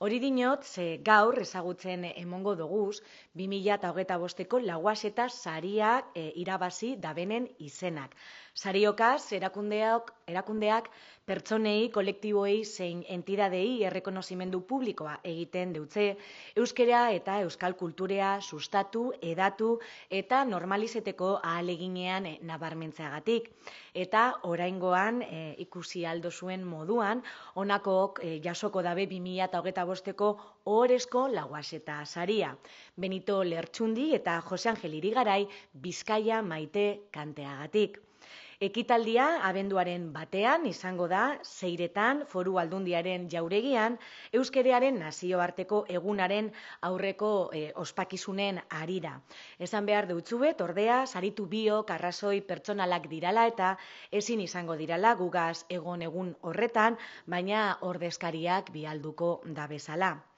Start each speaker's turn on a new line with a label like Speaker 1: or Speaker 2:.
Speaker 1: Hori dinot, ze gaur ezagutzen emongo doguz, 2025ko lauazeta sariak irabazi dabenen izenak. Sariokaz, erakundeak pertsonei, kolektiboei zein entidadei errekonozimendu publikoa egiten deutze, euskera eta euskal kulturea sustatu, edatu eta normalizeteko ahaleginean nabarmentzeagatik. Eta oraingoan ikusi aldo zuen moduan, honakok jasoko dabe 2025ko ohorezko lauazeta saria. Benito Lertxundi eta Jose Angel Irigarai Bizkaia maite kanteagatik. Ekitaldia abenduaren batean izango da Seiretan Foru Aldundiaren jauregian euskerearen nazioarteko egunaren aurreko ospakizunen harira. Esan behar deutzuet, ordea, saritu biok arrazoi pertsonalak dirala eta ezin izango dirala gugaz egon egun horretan, baina ordezkariak bialduko da bezala.